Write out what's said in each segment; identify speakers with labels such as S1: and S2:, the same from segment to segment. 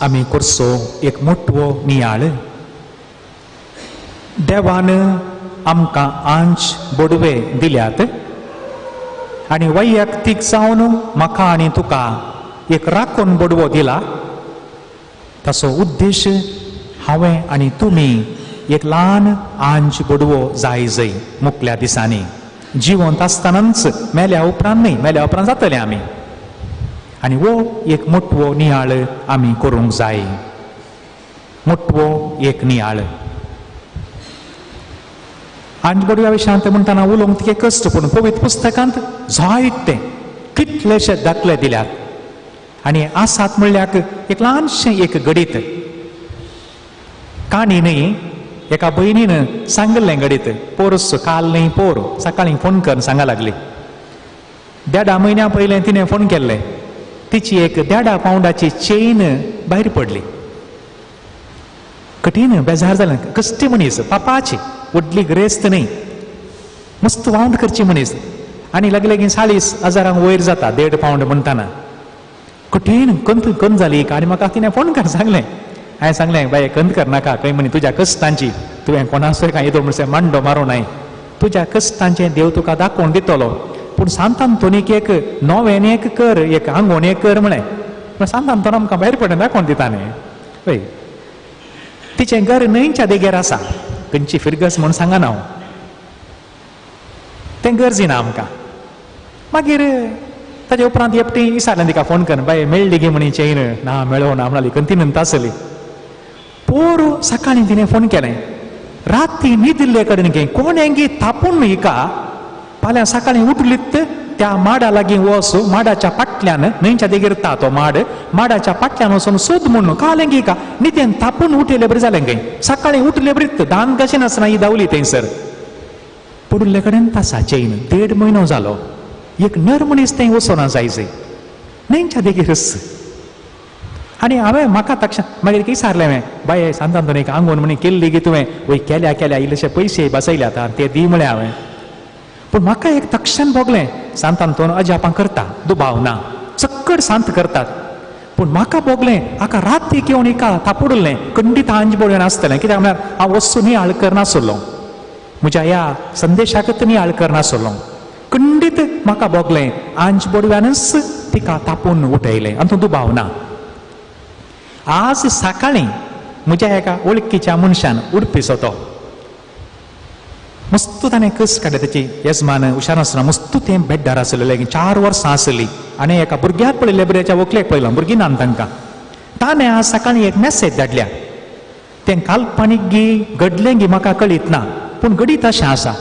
S1: आमी करचो एक मोठो नियाळ. देवान आमकां आंच बोडवे दिल्यात आनी वैयक्तीक जावन म्हाका आनी तुका एक राखून बोडवो दिला. ताचो उद्देश हांवें आनी तुमी एक ल्हान आंच बोडवो जाय मुखल्या दिसांनी, जिवंत आसतनाच, मेल्या उपरांत न्ही, मेल्या उपरांत जातले आमी. आनी वो एक मोठो नियाळ आमी करूंक जाय, मोठो एक नियाळ. आंच बोडव्या विशयांत म्हणटाना उलोवंक तितके कश्ट, पूण पवित्र पुस्तकांत जायते कितलेशे दाखले दिल्यात. आनी आसात म्हणल्यार एक ल्हानशें एक गडीत काणी न्ही, एका भयणीन सांगलें गडीत, पोरस काल न्ही पोर सकाळीं फोन कर सांगा लागली. 1.5 म्हयन्या पयलें तिणें फोन केल्लें, तिची एक 1.5 पावंडाची चेन भायर पडली. कठीण बेजार जालें. कश्टी मनीस, पापाची व्हडली ग्रेस्त न्ही, मस्त वावंट करची मनीस, आनी लागले की 40,000 वयर जाता 1.5 पावंड म्हणटाना. कठीण कंत जाली. आनी म्हाका तिणें फोन कर सांगलें. हांवें सांगलें, बाय कंत करनाका, खंय म्हणी तुज्या कश्टांची तुवें कोणाचोय कांय येदो म्हणसे मांडो मारूं न्हय. तुज्या कश्टांचें देव तुका दाखोवन दितलो. पूण सांत आंतोनीक एक नोवेन एक कर, एक आंगोण एक कर म्हळें. सांत आंतोन आमकां भायर पडून दाखोवन दिता न्ही. पळय, तिचें घर न्हंयच्या देगेर आसा, खंयची फिरगस म्हूण सांगना हांव, तें गरजेना आमकां. मागीर ताजे उपरांत एकटी विचारलें तिका फोन कर, बाय मेळ्ळी गे म्हणी चेन. ना मेळो ना म्हणली, कंतिनंत आसली. पोर सकाळीं तिणें फोन केलें, राती न्हिदिल्ले कडेन गे कोण हेंगी तापून हिका फाल्यां सकाळीं उठलीत त्या माडा लागीं वच, माडाच्या फाटल्यान, न्हंयच्या देगेर ता तो माड, माडाच्या फाटल्यान वचून सोद म्हणून कालें गे का न्हिदेन तापून उठयलें बरें जालें गे. सकाळीं उठले बरीत, धान कशें नासना ही धांवली थंयसर. पडुल्ले कडेन तासा चेन 1.5 म्हयनो जालो. एक नर मनीस थंय वचोना जाय न्हंयच्या देगेरच. आनी हांवें म्हाका तक्षण मागीर विचारलें, हांवें बाय सांत आंतोनीक आंगोण म्हणी केल्ली गे तुवें? वय केल्या इल्लेशे पयशे बसयले आतां ते दी म्हळें हांवें. पूण म्हाका एक तक्षण भोगलें, सांत आंतोन अजापां करता, दुबाव ना, चक्कड सांत करतात. पूण म्हाका भोगलें, हाका राती घेवन हिका तापडुल्लें खंडीत आंच बोडवेन आसतलें. कित्याक म्हळ्यार हांव वस्तू नियाळ करनासलो, म्हज्या ह्या संदेशाकच नियाळ करनासलो. खंडीत म्हाका भोगलें, आंच बोडव्यानच तिका तापून उठयलें, आनी तो दुबाव ना. आज सकाळीं म्हज्या एका वळखीच्या मनशान उडपिचो तो मस्त ताणें कस काडलें. तेची येजमान हुशार मस्त तें बेड्डार आसलेलें, 4 वर्सां आसली. आनी एका भुरग्याक पळयलें, बऱ्याच्या व्हंकलेक पळयलो, भुरगीं नान तांकां. ताणें आज सकाळीं एक मॅसेज धाडल्या. तें काल्पनीक गी घडलें गी म्हाका कळीत ना, पूण घडीत अशें आसा.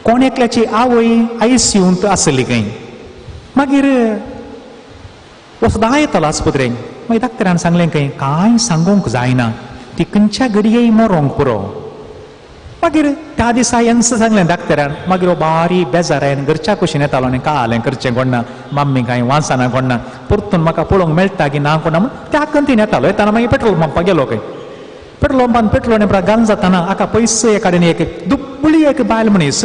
S1: कोण एकल्याची आवय ICUंत आसली खंय. मागीर वसदा येतालो आस्पत्रेक. मागीर डाक्टरान सांगलें खंय कांय सांगूंक जायना, ती खंयच्या घडये मरोंक पुरो. मागीर त्या दिसा येन्स सांगलें डाक्टरान. मागीर हो बारीक बेजारायन घरच्या कुशीन येतालो आनी काळें करचें कोणना, मम्मी कांय वाचना कोणना, परतून म्हाका पळोवंक मेळटा की ना कोणा म्हूण त्या कंतीन येतालो. येताना मागीर पेट्रोल पंपाक गेलो खंय. पेट्रोल पंपान पेट्रोल घालून जाताना हाका पयस कडेन एक दुब्बळी एक बायल मनीस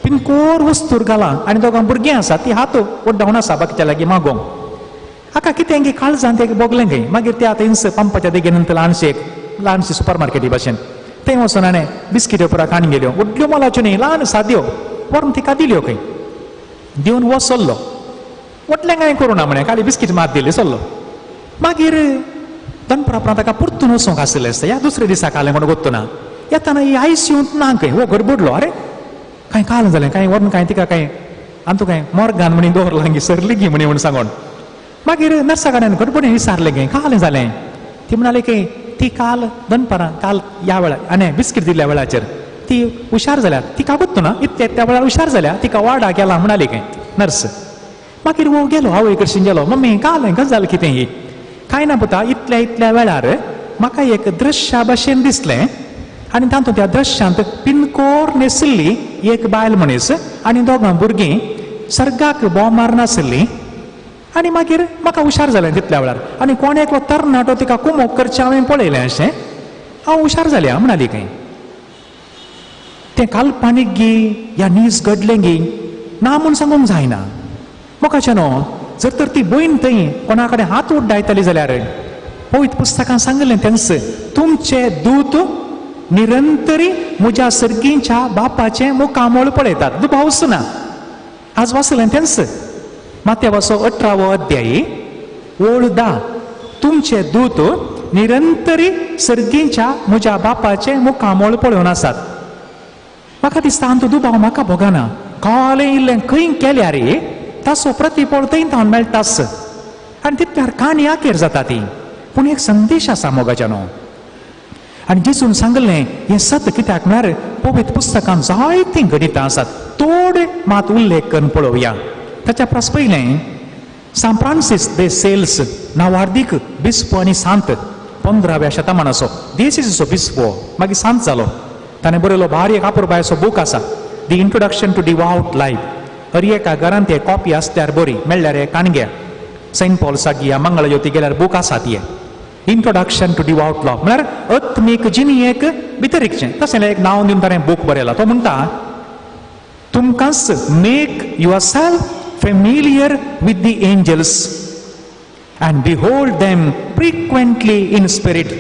S1: पिनकोर वस्तूर घाला आनी दोगां भुरगीं आसा, ती हात ओड्डावन आसा बाकीच्या लागीं मागोवंक. हाका कितें गे काळजान तें भोगलें खंय. मागीर त्या थंयच पंपाच्या देगेनंत ल्हानशी सुपर मार्केटी भाशेन थंय वचून हाणें बिस्किट्यो पुराक आनी गेल्यो, व्हडल्यो मोलाच्यो न्ही, ल्हान साद्यो व्हरून तिका दिल्यो खंय. दिवन वो चल्लो, व्हडलें कांय करूं ना म्हणें, खाली बिस्कीट मात दिली चल्लो. मागीर दनपरां ताका परतून वचूंक आसलें आसता. ह्या दुसऱ्या दिसा कालें कोण गोत्तो ना. येताना ही ICUंत ना खंय. हो गडबडलो, अरे कांय काल जालें, कांय व्हरून कांय तिका कांय आनी तूं कांय मोर्गान म्हणी दवरलां गी, सरली गी म्हण सांगून. मागीर नर्सा कडेन गडबडीन विचारलें गे काल जालें. ती म्हणाली की ती काल दनपरां काल ह्या वेळार आनी बिस्कीट दिल्ल्या वेळाचेर ती हुशार जाल्या, तिका गोत्तो ना, त्या वेळार हुशार जाल्या, तिका वाडा गेला म्हणाली खंय नर्स. मागीर वो गेलो आवय कडच्यान गेलो, मम्मी काल गजाल कितें ही? कांय ना पुता, इतल्या वेळार म्हाका एक दृश्या भाशेन दिसलें आनी तातूंत त्या दृश्यांत पिनकोर न्हेसिल्ली एक बायल मनीस आनी दोगां भुरगीं सर्गाक बोम मारनासलीं. आनी मागीर म्हाका हुशार जालें तितल्या वेळार. आनी कोण एकलो तरणाटो तिका कुमोक करचें हांवें पळयलें अशें. हांव हुशार जालें म्हणाली खंय. तें काल्पनीक गी या नीज घडलें गी ना म्हूण सांगूंक जायना. म्हाकाचें न्हू, जर तर ती भयण थंय कोणा कडेन हात उड्डायतली जाल्यार पवित्र पुस्तकान सांगलें तेंस तुमचे दूत निरंतरी म्हज्या सर्गींच्या बापाचें मुखामोळ पळयतात. दुबावच ना. आज वाचलें तेंस माथ्या वाचो 18 अध्यायी ओळ 10. तुमचे दूत निरंतरी सर्गींच्या म्हज्या बापाचे मुखामोळ पळोवन आसात. म्हाका दिसता तो दुबाव म्हाका भोगना. कोलें इल्लें खंय केल्यार ताचो प्रतिफळ थंय तावन मेळटाच. आनी तितल्यार काणी आखेर जाता ती. पूण एक संदेश आसा मोगाच्यानो. आनी जेजून सांगलें हें सत कित्याक म्हळ्यार पवित्र पुस्तकांत जायतीं गणितां आसात. थोडे मात उल्लेख करून पळोवया. ताच्या परस पयलें सान फ्रांसीस दे सेल्स नांवार्दीक बिस्पो आनी सांत 15व्या शतमानाचो देशीचो बिस्पो मागीर सांत जालो. ताणें बरयलो भारी एक आपुरबायचो बूक आसा the introduction to devout life. हर एका घरांत ते कॉपी आसल्यार बरी मेळ्ळ्यार हे काणग्या सेंट पॉल सागिया मंगळ ज्योती गेल्यार बूक आसा ती इंट्रोडक्शन टू डिवाउट लॉ म्हळ्यार अत्मीक जिणेक भितरीकचें. तशें एक नांव दिवन ताणें बूक बरयला. तो म्हणटा तुमकांच make yourself familiar with the angels and behold them frequently in spirit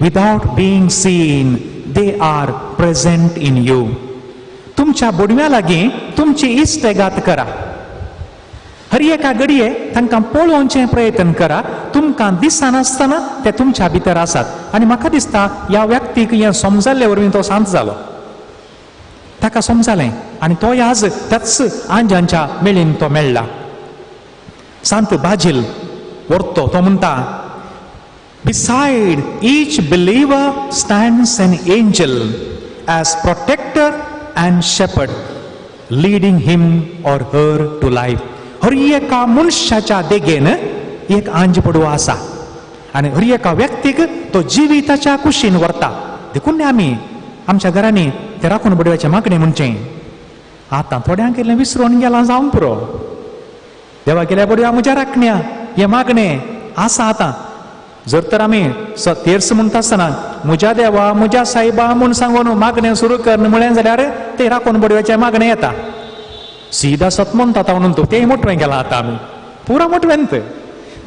S1: without being seen they are present in you. तुमच्या बोडव्या लागीं तुमची इश्टगात करा. हर एका घडये तांकां पळोवचे प्रयत्न करा. तुमकां दिसनासतना ते तुमच्या भितर आसात. आनी म्हाका दिसता ह्या व्यक्तीक हें समजल्ले वरवीं तो शांत जालो. ताका समजलें आनी तो आज त्याच आंजांच्या मेळीन तो मेळ्ळा. सांत बाजील व्हरतो तो म्हणटा beside each believer stands an angel as protector and shepherd leading him or her to life. हर एका मनशाच्या देगेन एक आंज पडवो आसा आनी हर एका व्यक्तीक तो जिविताच्या कुशीन व्हरता. देखून आमी आमच्या घरांनी ते राखून बडव्याचे मागणें म्हणचें. आतां थोड्यांक इल्लें विसरून गेलां जावन पुरो. देवा गेल्या बडव्या म्हज्या राखण्या हें मागणें आसा. आतां जर तर आमी तेर्स म्हणटा आसतना म्हज्या देवा म्हज्या सायबा म्हूण सांगून मागणें सुरू कर म्हळें जाल्यार तें राखून बडव्याचें मागणें येता. सीदा सतमंत आतां म्हणून तूं तें मोटवें गेलां. आतां आमी पुरा मोटवेंत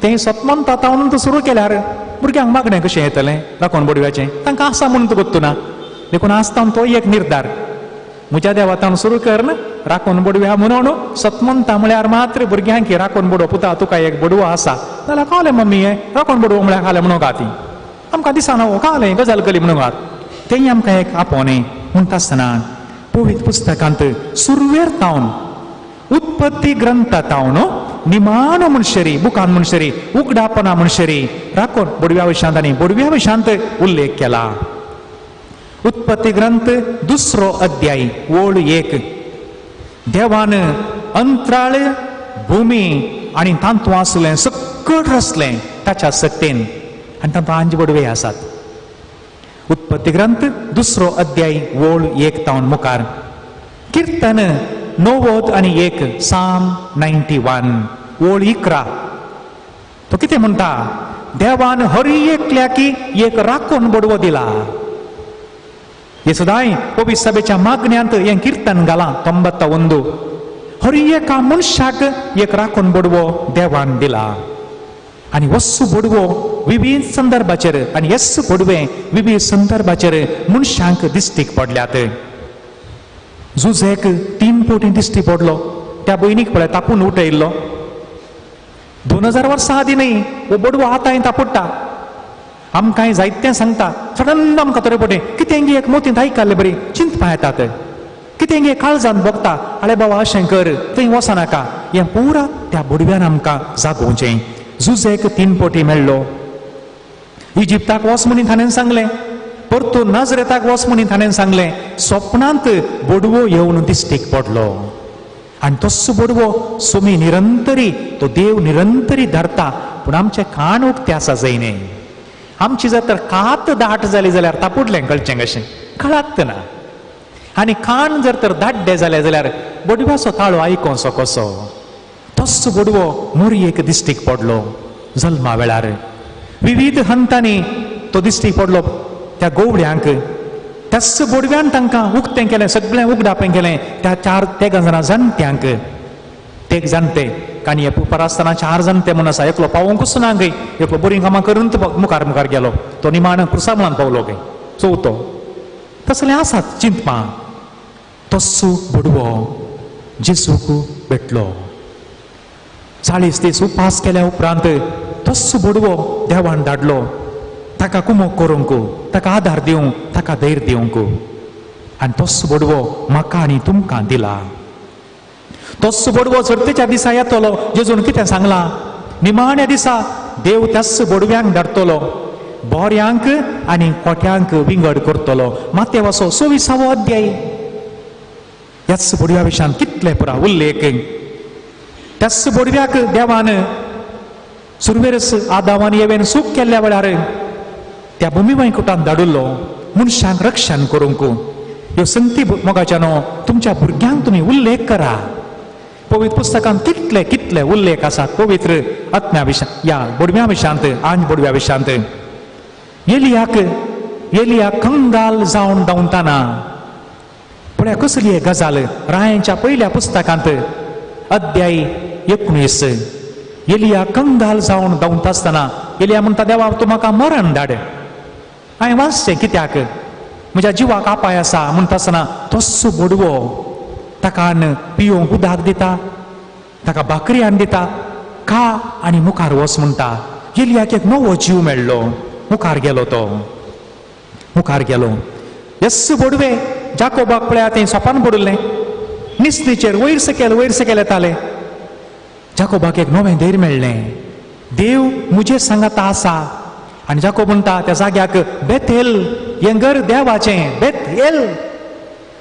S1: तें सतमंत आतां म्हणून तूं सुरू केल्यार भुरग्यांक मागणें कशें येतलें राखून बडव्याचें. तांकां आसा म्हणून तूं गोत्तू ना. देखून आसता तो एक निर्धार म्हज्या देवातान सुरू कर राखून बडव्या म्हणून सतमंता म्हळ्यार मात्र भुरग्यांक राखून बडो पुता तुका एक बडवो आसा जाल्यार कावलें मम्मी हें राखून बडवो म्हळ्यार खालें म्हणून ती आमकां दिसना कावलें गजाल कली म्हणून घात. तें आमकां एक आपोवणें म्हणटा आसतना पवित्र पुस्तकांत सुरवेर तावन उत्पत्ती ग्रंथातावन निमाण मनशेरी बुकान मनशेरी उगडापणा मनशेरी राखून बडव्या विशयांत आनी बडव्या विशयांत उल्लेख केला. उत्पत्ती ग्रंथ 2 अध्याय ओळ 1. देवान अंतराळ भूमी आनी तांतू आसलें सकट रचलें ताच्या सक्तेन आनी तांतू आंज बडवे आसात. उत्पत्ती ग्रंथ 2 अध्याय ओळ 1 तावन मुखार. कीर्तन 90 आनी 1 साम 91 ओळ 11. तो कितें म्हणटा देवान हर एकल्याकी एक राखून बडवो दिला. हे सदांय पवित्र सभेच्या मागण्यांत हें कीर्तन घालां 91. हर एका मनशाक एक राखून बडवो देवान दिला आनी वस्सू बडवो विविध संदर्भाचेर आनी येस बडवे विविध संदर्भाचेर मनशांक दिश्टीक पडल्यात. जुजेक 3 फावटी दिश्टी पडलो. त्या भयणीक पळय तापून उठयल्लो. 2000 वर्सां आदी न्ही हो बडवो आतांय तापडटा. आमकां जायतें सांगता सडन आमकां तरे पटे कितें एक मोतींत आयकल्लें बरी चिंतपा येतात. कितें गे काळजान बगता आळे बाबा अशें कर थंय वचनाका. हें पुरा त्या बडव्यान आमकां जागोवचें. जुजेक 3 फावटी मेळ्ळो. इजिप्ताक वच म्हणून ताणें सांगलें. परतून नाजरेताक वच म्हणून ताणें सांगलें. स्वप्नांत बडवो येवन दिश्टीक पडलो आनी तस्सो बडवो सोमी निरंतरी तो देव निरंतरी धरता. पूण आमचें कान उक्तें आसा जायने. आमची जर तर कात दाट जाली जाल्यार तापुडलें कळचें कशें कळत ना. आनी कान जर तर दाड्डे जाले जाल्यार बडव्याचो ताळो आयकोचो कसो. तस्सो बडवो मोरयेक दिश्टीक पडलो जल्मा वेळार. विविध हंतांनी तो दिश्टीक पडलो त्या गोवड्यांक. त्याच बडव्यान तांकां उक्तें केलें सगळें उगडापें केलें त्या 4 जाणां जाणट्यांक. ते जाणटे कानी परसतना 4 जाण ते म्हूण आसा एकलो पावोंकूच ना गय एकलो बरी कामां करून मुखार मुखार गेलो तो निमाण पुरसा म्हणून पावलो गय चवथो तसलें आसात चिंतपा तस्सो बडवो जेजूक भेटलो 40 दीस उपास केल्या उपरांत तस्सो बडवो देवान धाडलो ताका कुमोग करूंक ताका आदार दिवंक ताका धैर्य दिवंक आनी तस्सो बडवो म्हाका आनी तुमकां दिला तस्सो बडवो सर्तेच्या दिसा येतलो जेजून कितें सांगलां निमाण्या दिसा देव त्याच बडव्यांक धाडटलो बोऱ्यांक आनी कोट्यांक विंगड करतलो मातेवाचो 26वो अध्याय ह्याच बडव्या विशयान कितले पुरा उल्लेख त्याच बडव्याक देवान सुरवेरस आदामान येवेन सूख केल्ल्या वेळार त्या भुमी वैकुंठांत धाडिल्लो मनशांक रक्षण करूंक ह्यो संती मोगाच्यानो तुमच्या भुरग्यांक तुमी उल्लेख करा पवित्र पुस्तकांत कितले कितले उल्लेख आसात पवित्र आत्म्या विशयां ह्या बडव्या विशयांत आंज बडव्या विशयांत एलिया कंगाल जावन धांवताना पळय कसली गजाल रायांच्या पयल्या पुस्तकांत अध्याय 19 एलिया कंगाल जावन धांवता आसतना एलिया म्हणटा देवा तूं म्हाका मरण धाड हांवें वाचचें कित्याक म्हज्या जिवाक आपाय आसा म्हणटा आसतना तस्सो बडवो ताका पिवंक उदक दिता ताका भाकरी हाडून दिता खा आनी मुखार वच म्हणटा एलियाक एक नवो जीव मेळ्ळो मुखार गेलो तो मुखार गेलो यस्स बडवे जाकोबाक पळया तें सोपान पडलें निसणीचेर वयर सकयल येताले जाकोबाक एक नवें धैर्य मेळ्ळें देव मुजे सांगाता आसा आनी जाकोब म्हणटा त्या जाग्याक बेथेल हें घर देवाचें बेथेल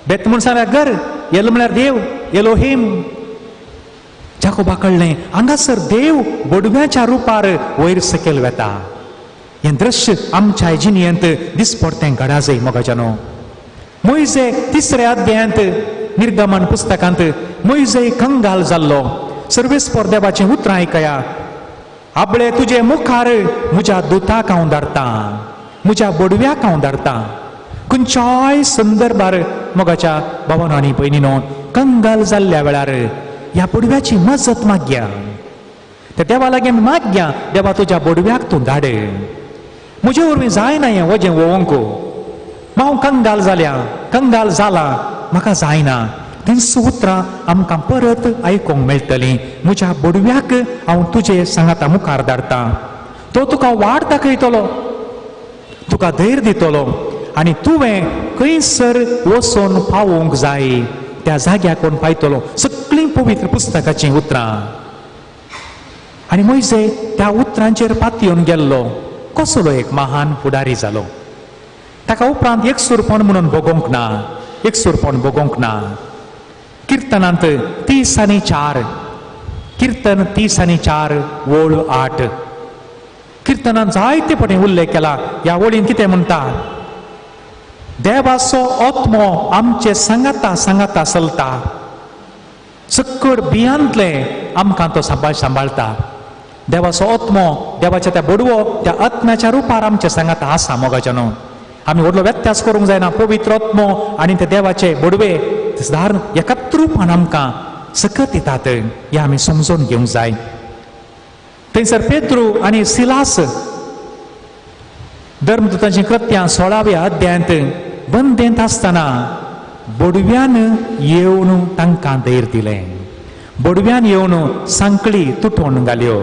S1: बेत म्हूण सांगल्यार घर एल म्हळ्यार देव एलोहीम जाकोबा कळ्ळें हांगासर देव बडव्याच्या रुपार वयर सकयल वेता हें दृश्य आमच्या जिणेंत दिसपडतें घडा जाय मोगाच्यानो मोइजे 3ऱ्या अध्यायांत निर्गमन पुस्तकांत मोइजे कंगाल जाल्लो सर्वेस्पर देवाचें उतर आयकया आपले तुजे मुखार म्हज्या दुताक हांव धाडटां म्हज्या बडव्याक हांव धाडटां खंयच्याय संदर्भार मोगाच्या भावांनो आनी भयणीनो कंगाल जाल्ल्या वेळार ह्या बडव्याची मजत मागया त्या देवा लागीं मागया देवा तुज्या बडव्याक तूं धाड म्हजे वरवीं जायना हें वजें वोवंक हांव कंगाल जाला म्हाका जायना तीं उतरां आमकां परत आयकूंक मेळटलीं म्हज्या बडव्याक हांव तुजे सांगाता मुखार धाडटां तो तुका वाट दाखयतलो तुका धैर्य दितलो आनी तुवें खंयसर वचून पावोवंक जाय त्या जाग्यार कोण पायतलो सगळीं पवित्र पुस्तकाचीं उतरां आनी मोइजे त्या उतरांचेर पातयेवन गेल्लो कसलो एक महान फुडारी जालो ताका उपरांत एकसुरपण म्हणून भोगोंक ना किर्तनांत 30:4 किर्तन 30:4 वोळ 8 किर्तनांत जायते पटें उल्लेख केला ह्या वळीन कितें म्हणटा देवाचो आत्मो आमचे सांगाता चलता सकड बियांतले आमकां तो सांबाळटा देवाचो आत्मो देवाच्या त्या बडवो त्या आत्म्याच्या रुपार आमचे सांगाता आसा मोगाच्यानो आमी व्हडलो व्यत्यास करूंक जायना पवित्र आत्मो आनी ते देवाचे बडवे धारण एकत्र रुपान आमकां सकत येतात हें आमी समजून घेवंक जाय थंयसर पेद्रू आनी सिलास धर्मदूतांची कृत्यां 16व्या अध्यायांत बंदेंत आसतना बडव्यान येवन तांकां धैर्य दिलें बडव्यान येवन सांकळी तुटोवन घाल्यो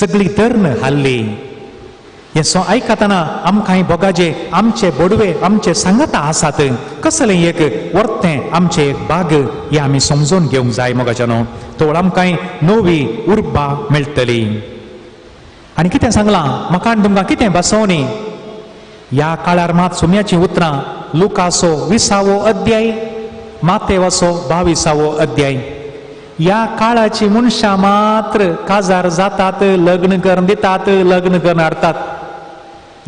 S1: सगळी धर्ण हाल्ली हें आयकतना आमकां बोगाजे आमचे बडवे आमचे सांगाता आसात कसलें एक वर्तें आमचें एक बाग हें आमी समजून घेवंक जाय मोगाच्यानो तो आमकां नवी उर्बा मेळटली आनी कितें सांगलां म्हाका आनी तुमकां कितें बसोवनी ह्या काळार मात सुम्याचीं उतरां लुकाचो 20वो अध्याय मातेवाचो 22वो अध्याय ह्या काळाची मनशां मात्र काजार जातात लग्न करून दितात लग्न करून हाडटात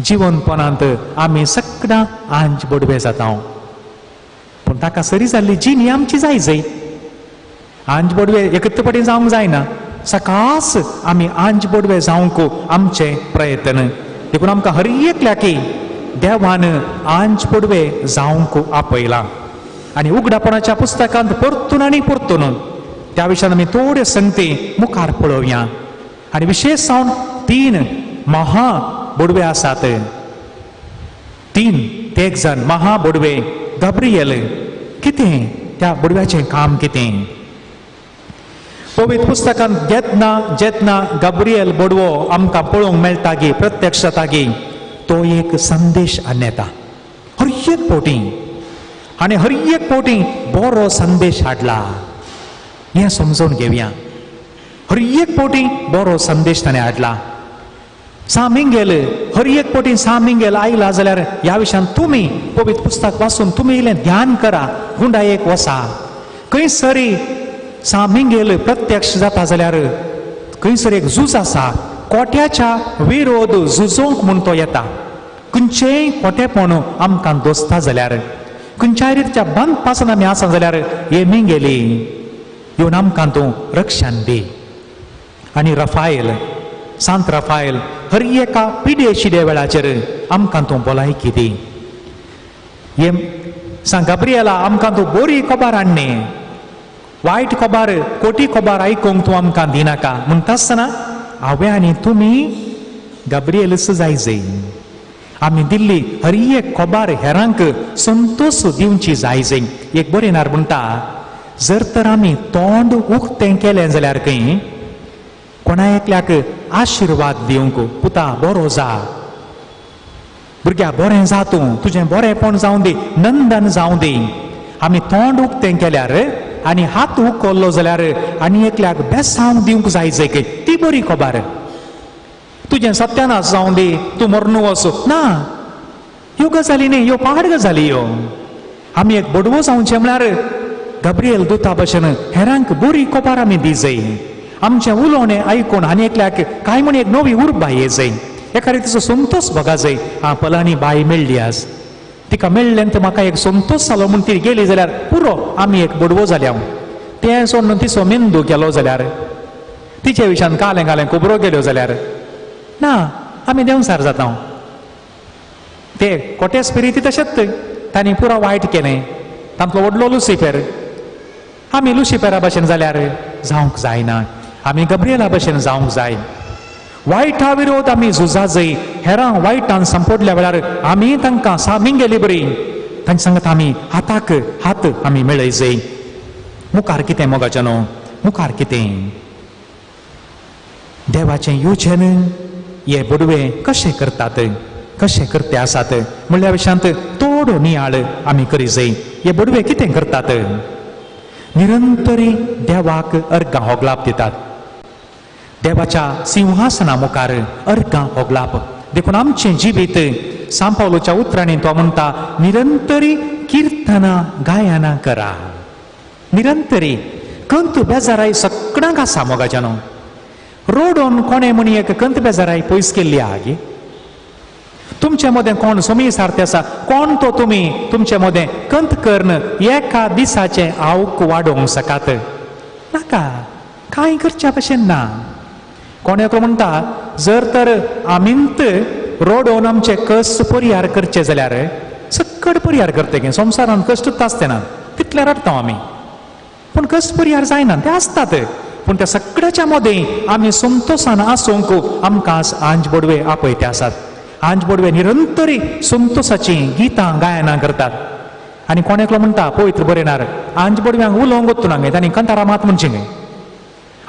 S1: जिवनपणांत आमी सगळां आंज बडवे जाता पूण ताका सरी जाल्ली जीण आमची जाय आंज बडवे एकत्र पटी जावंक जायना सकास आमी आंज बडवे जावंक आमचे प्रयत्न देखून आमकां हर एकल्याकी देवान आंज बडवे जावंक आपयला आनी उगडापणाच्या पुस्तकांत परतून आनी परतून त्या विशयान आमी थोडे संगती मुखार पळोवया. आनी विशेश जावन 3 महा बोडवे आसात. 3 ते 1 जण महा बोडवे. गब्रियल कितें त्या बोडव्याचें काम कितें? पवित्र पुस्तकान जेतना गब्रियल बोडवो आमकां पळोवंक मेळटा गे, प्रत्यक्ष जाता गे, तो एक संदेश हाडता हर एक पोटी. आनी हर एक पोटी बरो संदेश हाडला हें समजून घेवया. हर एक पोटी बरो संदेश ताणें हाडला. सामिंगेल हर एक पोटी सामिंगेल आयला जाल्यार ह्या विशयान तुमी पवित्र पुस्तक वाचून तुमी इल्लें ध्यान करा. गुंडायेक वसा. खंय सरी सामिंगेल प्रत्यक्ष जाता जाल्यार खंयसर एक झूज आसा. कोट्याच्या विरोध झुजोवंक म्हूण तो येता. खंयचेंय खोटेपण आमकां दोसता जाल्यार, खंयच्याय रितीच्या बंद पासून आमी आसा जाल्यार येमिंगेली येवन आमकां तूं रक्षण दी. आनी रफायल सांत रफायल हर एका पिडे शिडे वेळाचेर आमकां तूं भलायकी दी. हे सांत गब्रियला आमकां तूं बरी खबर हाडणे. वायट खबर खोटी खबर आयकूंक तूं आमकां दिनाका. म्हणटा आसतना हांवें आनी तुमी गब्रियलच जाय. आमी दिल्ली हर एक खबर हेरांक संतोश दिवची जाय. एक बरेनार म्हणटा, जर तर आमी तोंड उक्तें केलें जाल्यार खंय कोणा एकल्याक आशिर्वाद दिवंक, पुता बरो जा, भुरग्या बरें जा, तूं तुजें बरेंपण जावं दी, नंदन जावं दी. आमी तोंड उक्तें केल्यार आनी हात उखल्लो जाल्यार आनी एकल्याक बेसांव दिवंक जाय. ती बरी खबर. तुजें सत्यानाश जावं दी, तूं मरणू वच ना, ह्यो गजाली न्ही, ह्यो पाड गजाली. ह्यो आमी एक बोडवो जावचें म्हळ्यार गब्रियल दुता भशेन हेरांक बरी खबर आमी दी जाय. आमचें उलोवणें आयकून आनी एकल्याक काय म्हण एक नवी उर्बा ये जाय. एका रितीचो संतोश बघा जाय. फलानी बाय मेळ्ळी आज, तिका मेळ्ळें तें म्हाका एक संतोश जालो म्हूण ती गेली जाल्यार पुरो आमी एक बोडवो जाल्या. तें सोडून तिचो मेंदू गेलो जाल्यार, तिचे विशयान कालें कालें खबरो गेल्यो जाल्यार ना, आमी देंवसार जाता. ते खोटे स्पिरिती तशेंच तांणी पुरो वायट केलें. तांतलो व्हडलो लुसिफेर. आमी लुसिफेरा भशेन जाल्यार जावंक जायना. आमी गब्रियला भशेन जावंक जाय. वायटा विरोध आमी झुजा जाय. हेरां वायटान संपडल्या वेळार आमी तांकां सामिंगेली बरी, तांचे सांगत आमी हाताक हात आमी मेळय जाय. मुखार कितें मोगाचें? मुखार कितें? देवाचें येवचें हे बोडवे कशें करतात, कशें करते आसात म्हणल्या विशयांत थोडो नियाळ आमी करी जाय. हे बोडवे कितें करतात? निरंतरी देवाक अर्गां होगलाप दितात. देवाच्या सिंहासना मुखार अर्गां होगलाप देखून आमचें जिवीत सांत पावलोच्या उतरांनी तो म्हणटा, निरंतरी किर्तना गायना करा. निरंतरी कंत बेजाराय सगळ्यांक आसा मोगाच्यानो. रोडोन कोणे म्हणी एक कंत बेजाराय पयस केल्ली आहा गे. तुमचे मदें कोण समी सारते आसा? कोण तो तुमी तुमचे मदें कंत कर्ण एका दिसाचें आवक वाडोवंक सकात? नाका, कांय करच्या भशेन ना. कोण एकलो म्हणटा, जर तर आमींत रोडोन आमचे कश्ट परिहार करचे जाल्यार सकट परिहार करते गे. संवसारांत कश्टूच आसते ना, तितले रडटा आमी. पूण कश्ट परिहार जायना, ते आसतात. पूण त्या सगळ्याच्या मदें आमी संतोशान आसूंक आमकां आंज बोडवे आपयते आसात. आंज बोडवे निरंतरी संतोशाची गितां गायनां करतात. आनी कोण एकलो म्हणटा पवित्र बरयणार, आंज बोडव्यांक उलोवंक वचूना गे, तांणी कंतारां मात म्हणचें गे.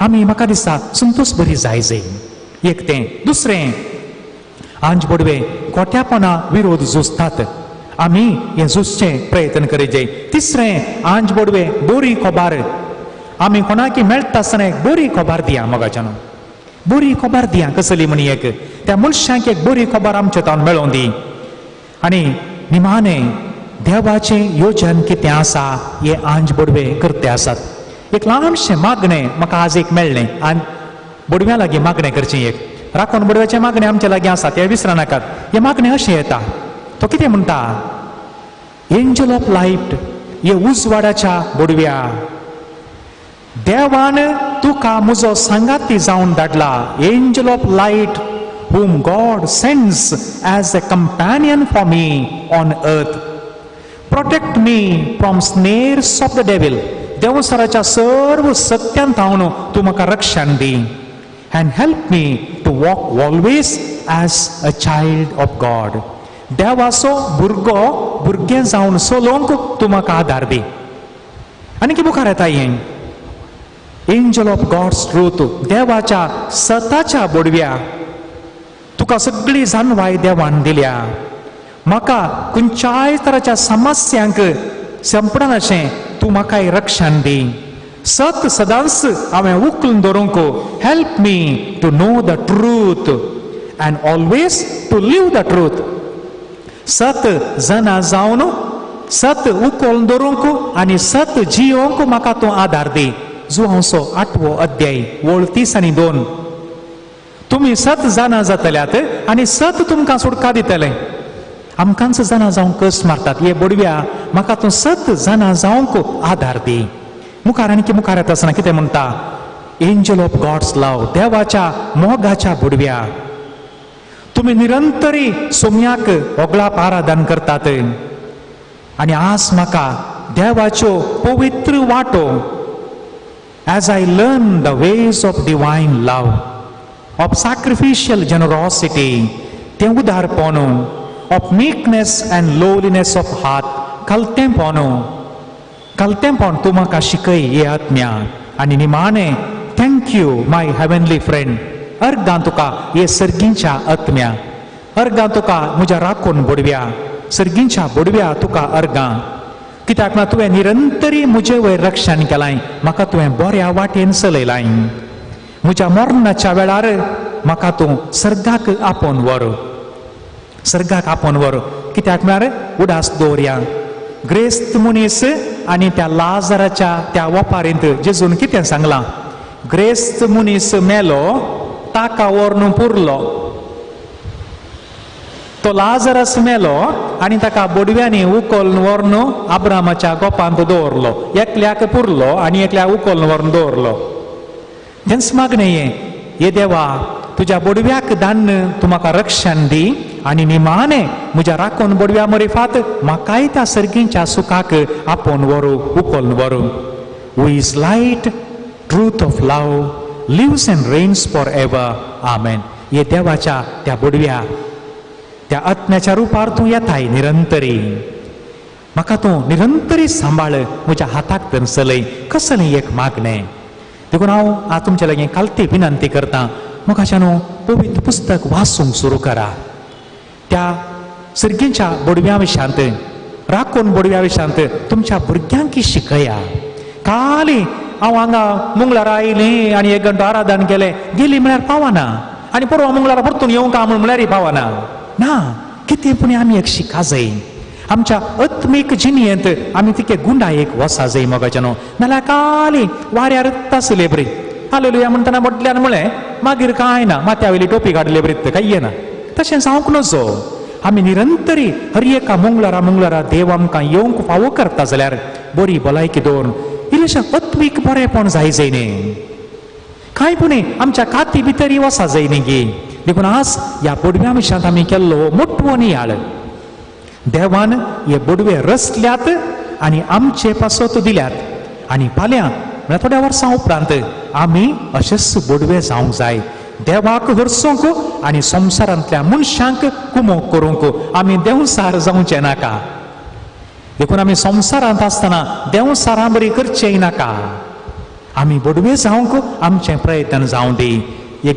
S1: आमी म्हाका दिसता संतोश बरी जाय जाय. एक तें. दुसरें, आंज बोडवे खोट्यापणा विरोध झुजतात. आमी हें झुजचें प्रयत्न करीत जाय. तिसरें, आंज बोडवे बरी खबर. आमी कोणाकी मेळटा आसतना एक बरी खबर दिया मोगाच्यान. बरी खबर दिया कसली म्हणी एक. त्या मनशाक एक बरी खबर आमचे तावन मेळोवन दी. आनी निमाणें देवाचें योजन कितें आसा हे आंज बोडवे करते आसात. एक ल्हानशें मागणें म्हाका आज एक मेळ्ळें. आनी बोडव्या लागीं मागणें करचें एक. राखून बोडव्याचें मागणें आमचे लागीं आसा, तें विसरनाकात. हें मागणें अशें येता. तो कितें म्हणटा, एंजल ऑफ लायट, हे उजवाडाच्या बोडव्या, देवान तुका म्हजो सांगाती जावन धाडला. Angel of light whom God sends as a companion for me on earth. Protect me from snares of the devil. देवसराच्या सर्व सत्यांत हांव तूं म्हाका रक्षण दी. And help me to walk always as a child of God. देवाचो भुरगें जावन चलोवंक तूं म्हाका आदार दी. आनी की मुखार येता हें एंजल ऑफ गॉड्स ट्रूथ. देवाच्या सताच्या बोडव्या तुका सगळी जाणवाय देवान दिल्या. म्हाका खंयच्याय तराच्या समस्यांक संपडन अशें तूं म्हाकाय रक्षण दी. सत सदांच हांवें उखलून दवरूंक help me to know the truth and always to live the truth. सत जना जावन सत उखलून दवरूंक आनी सत जियोंक म्हाका तूं आदार दी. जुआंवचो 8वो अध्याय वळ 30 आनी 2. तुमी सत जाणा जातल्यात आनी सत तुमकां सुटका दितले. आमकांच जाणा जावंक कस मारतात हे बोडव्या म्हाका तूं सत जाणा जावंक आदार दी. मुखार आनी मुखार येता आसतना कितें म्हणटा एंजल ऑफ गॉड्स लव. देवाच्या मोगाच्या बोडव्या तुमी निरंतरी सोम्याक ओगळाप आराधन करतात. आनी आज म्हाका देवाच्यो पवित्र वाटो as I learn the ways of divine love, of sacrificial generosity, तें उदारपण, of meekness and lowliness of heart, कलतेपण तूं म्हाका शिकय हे आत्म्या. आनी निमाणें thank you my heavenly friend. अर्गां तुका हे सर्गींच्या आत्म्या. अर्गां तुका म्हज्या राखून बोडव्या. सर्गींच्या बोडव्या तुका अर्गां. कित्याक ना तुवें निरंतरी म्हजें वयर रक्षण केलां. म्हाका तुवें बऱ्या वाटेन चलयलां. म्हज्या मरणाच्या वेळार म्हाका तूं सर्गाक आपोवन व्हर. सर्गाक आपोवन व्हर. कित्याक म्हळ्यार उडास दवरया. ग्रेस्त मनीस आनी त्या लाजराच्या त्या वपारींत जेजून कितें सांगलां. ग्रेस्त मनीस मेलो ताका व्हरून पुरलो. तो लाजरस मेलो आनी ताका बोडव्यांनी उखलून व्हरून अब्रामाच्या गोपांत दवरलो. एकल्याक पुरलो आनी एकल्याक उखलून व्हरून दवरलो. तेंच मागणें हे देवा तुज्या बोडव्याक दान तूं म्हाका रक्षण दी. आनी निमाणें म्हज्या राखून बोडव्या मरेफात म्हाकाय त्या सर्गींच्या सुखाक आपोवन व्हरू उखलून व्हरू. Who is light truth of love lives and reigns forever. आमेन. हे देवाच्या त्या बोडव्या त्या आत्म्याच्या रुपार तूं येताय निरंतरी. म्हाका तूं निरंतरी सांबाळ. म्हज्या हाताक तर चलय. कसलें एक मागणें देखून हांव आज तुमचे लागीं कालती विनंती करतां. म्हाका न्हू पवित्र पुस्तक वाचूंक सुरू करा. त्या सर्गींच्या बोडव्या विशांत राखून बोडव्या विशांत तुमच्या भुरग्यांक शिकया. काली हांव हांगा मंगळारा आयलें आनी 1 घंटो आराधन केलें गेली म्हळ्यार पावना. आनी परवा मंगळारा परतून येवंक म्हळ्यारय पावना. ना कितें पूण आमी एक शिका जाय. आमच्या आत्मीक जिणेंत आमी तिके गुंडायेक वसा जाय मोगाच्या न्हू. नाल्यार काली वाऱ्यार आसले बरी हालेलुया म्हणटना म्हटल्यार म्हळें मागीर कांय ना. माथ्या वयली टोपी काडले बरी काय येना. तशें जावंक नजो. आमी निरंतरी हर एका मंगळारा देव आमकां येवंक फावो करता जाल्यार बरी भलायकी दवरून इल्लेशें आत्मीक बरेंपण जाय न्ही. कांय पुणी आमच्या काती भितर वसा जाय न्ही गे. देखून आज ह्या बोडव्या विशयांत आमी केल्लो मोठवो नियाळ. देवान हे बोडवे रचल्यात आनी आमचे पासत दिल्यात. आनी फाल्यां म्हळ्यार थोड्या वर्सां उपरांत आमी अशेच बोडवे जावंक जाय. देवाक हरसूंक आनी संवसारांतल्या मनशांक कुमोग करूंक आमी देवसार जावचें नाका. देखून आमी संवसारांत आसतना देवसारां बरी करचेंय नाका. आमी बोडवे जावंक आमचें प्रयत्न जावं दी.